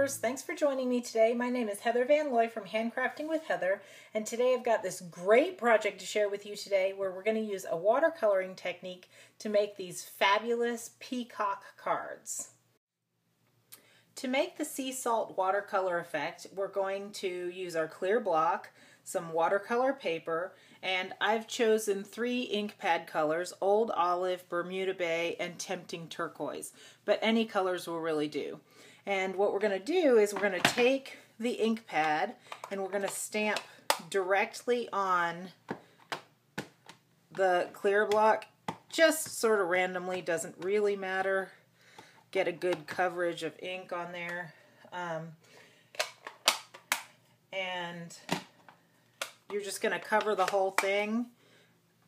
viewers, thanks for joining me today. My name is Heather Van Looy from Handcrafting with Heather, and today I've got this great project to share with you today where we're going to use a watercoloring technique to make these fabulous peacock cards. To make the sea salt watercolor effect, we're going to use our clear block, some watercolor paper, and I've chosen 3 ink pad colors: Old Olive, Bermuda Bay, and Tempting Turquoise, but any colors will really do. And what we're going to do is we're going to take the ink pad and we're going to stamp directly on the clear block, just sort of randomly, doesn't really matter. Get a good coverage of ink on there. And you're just going to cover the whole thing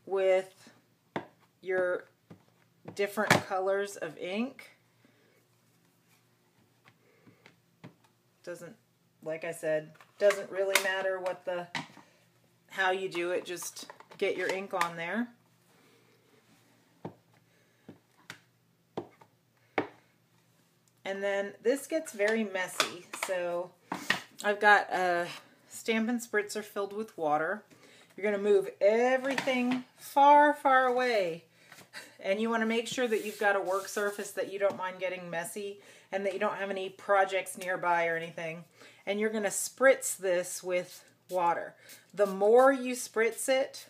with your different colors of ink. Doesn't, like I said, doesn't really matter how you do it, just get your ink on there. And then this gets very messy, so I've got a Stampin' Spritzer filled with water. You're going to move everything far, far away, and you want to make sure that you've got a work surface that you don't mind getting messy and that you don't have any projects nearby or anything. And you're going to spritz this with water. The more you spritz it,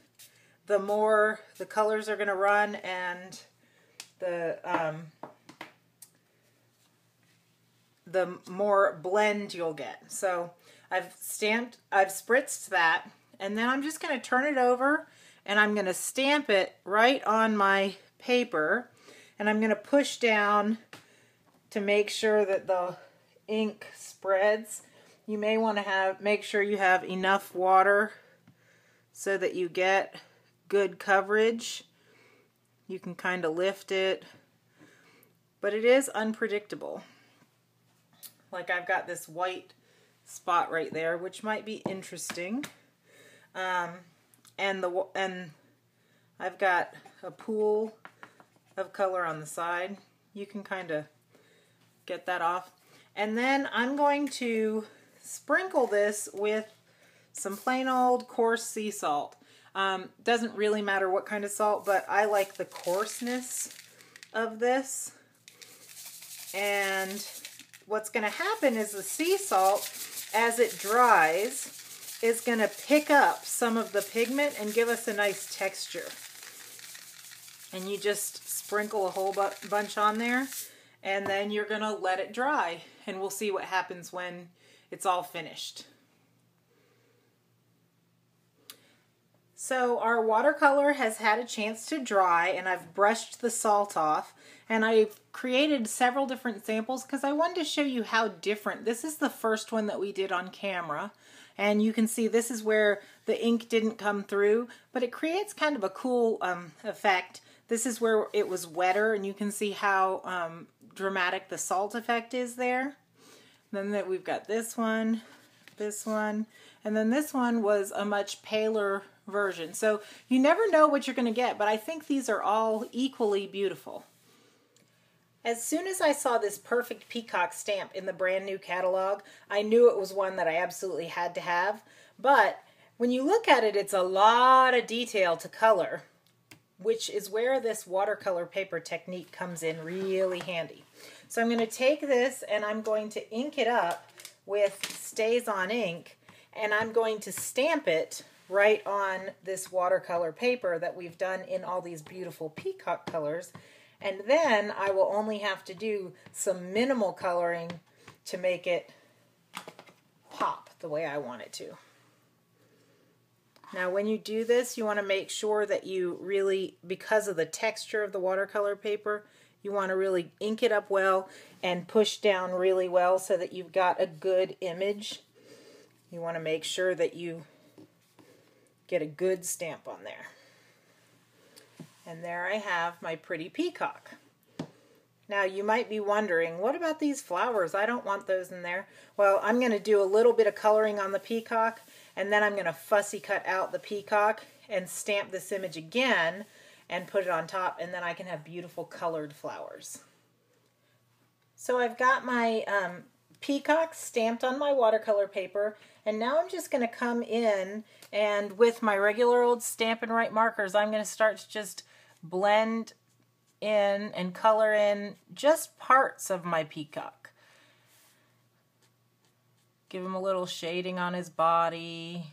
the more the colors are going to run and the more blend you'll get. So I've spritzed that, and then I'm just going to turn it over and I'm going to stamp it right on my paper, and I'm going to push down to make sure that the ink spreads. You may want to make sure you have enough water so that you get good coverage. You can kind of lift it, but it is unpredictable. Like I've got this white spot right there, which might be interesting. And I've got a pool of color on the side. You can kind of get that off. And then I'm going to sprinkle this with some plain old coarse sea salt. Doesn't really matter what kind of salt, but I like the coarseness of this. And what's going to happen is the sea salt, as it dries, is going to pick up some of the pigment and give us a nice texture. And you just sprinkle a whole bunch on there, and then you're going to let it dry, and we'll see what happens when it's all finished. So our watercolor has had a chance to dry, and I've brushed the salt off, and I've created several different samples because I wanted to show you how different. This is the first one that we did on camera, and you can see this is where the ink didn't come through, but it creates kind of a cool effect. This is where it was wetter, and you can see how dramatic the salt effect is there. And then we've got this one, and then this one was a much paler version. So you never know what you're going to get, but I think these are all equally beautiful. As soon as I saw this Perfect Peacock stamp in the brand new catalog, I knew it was one that I absolutely had to have. But when you look at it, it's a lot of detail to color, which is where this watercolor paper technique comes in really handy. So I'm going to take this and I'm going to ink it up with Stays On ink, and I'm going to stamp it right on this watercolor paper that we've done in all these beautiful peacock colors. And then I will only have to do some minimal coloring to make it pop the way I want it to. Now when you do this, you want to make sure that you really, because of the texture of the watercolor paper, you want to really ink it up well and push down really well so that you've got a good image. You want to make sure that you get a good stamp on there. And there I have my pretty peacock. Now you might be wondering, what about these flowers? I don't want those in there. Well, I'm going to do a little bit of coloring on the peacock, and then I'm going to fussy cut out the peacock and stamp this image again and put it on top, and then I can have beautiful colored flowers. So I've got my peacock stamped on my watercolor paper, and now I'm just going to come in and with my regular old Stampin' Write markers, I'm going to start to just blend in and color in just parts of my peacock. Give him a little shading on his body.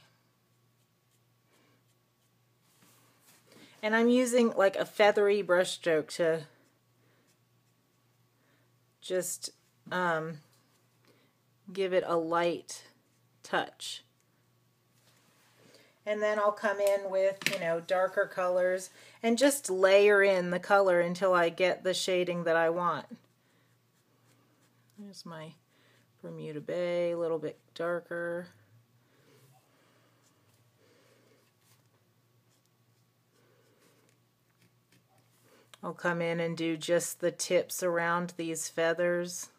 And I'm using like a feathery brush stroke to just give it a light touch. And then I'll come in with, you know, darker colors and just layer in the color until I get the shading that I want. There's my Bermuda Bay, a little bit darker. I'll come in and do just the tips around these feathers.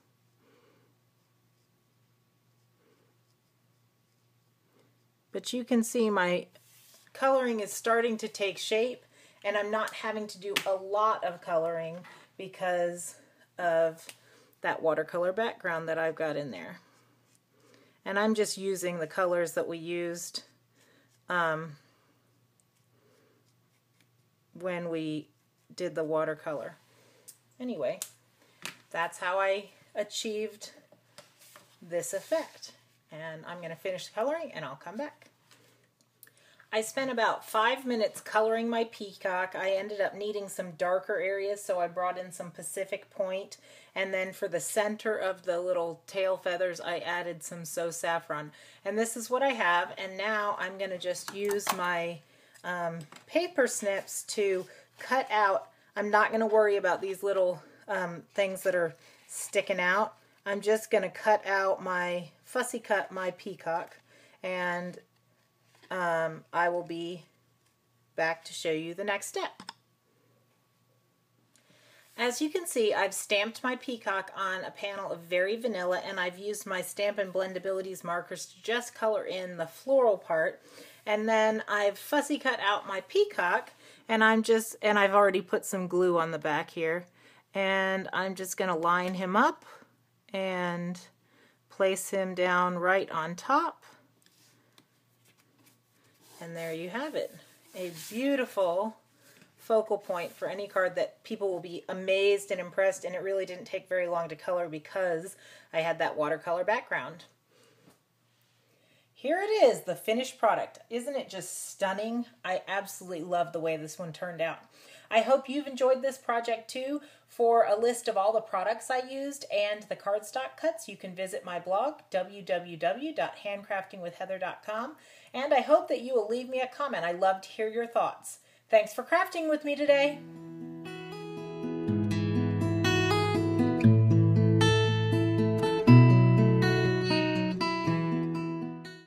But you can see my coloring is starting to take shape, and I'm not having to do a lot of coloring because of that watercolor background that I've got in there. And I'm just using the colors that we used when we did the watercolor. Anyway, that's how I achieved this effect. And I'm going to finish coloring and I'll come back. I spent about 5 minutes coloring my peacock. I ended up needing some darker areas, so I brought in some Pacific Point. And then for the center of the little tail feathers, I added some So Saffron. And this is what I have. And now I'm going to just use my paper snips to cut out. I'm not going to worry about these little things that are sticking out. I'm just going to cut out fussy cut my peacock, and I will be back to show you the next step. As you can see, I've stamped my peacock on a panel of Very Vanilla, and I've used my Stampin' Blendabilities markers to just color in the floral part. And then I've fussy cut out my peacock, and I've already put some glue on the back here. And I'm just going to line him up and place him down right on top. And there you have it. A beautiful focal point for any card that people will be amazed and impressed, and it really didn't take very long to color because I had that watercolor background. Here it is, the finished product. Isn't it just stunning? I absolutely love the way this one turned out. I hope you've enjoyed this project too. For a list of all the products I used and the cardstock cuts, you can visit my blog, www.handcraftingwithheather.com, and I hope that you will leave me a comment. I love to hear your thoughts. Thanks for crafting with me today.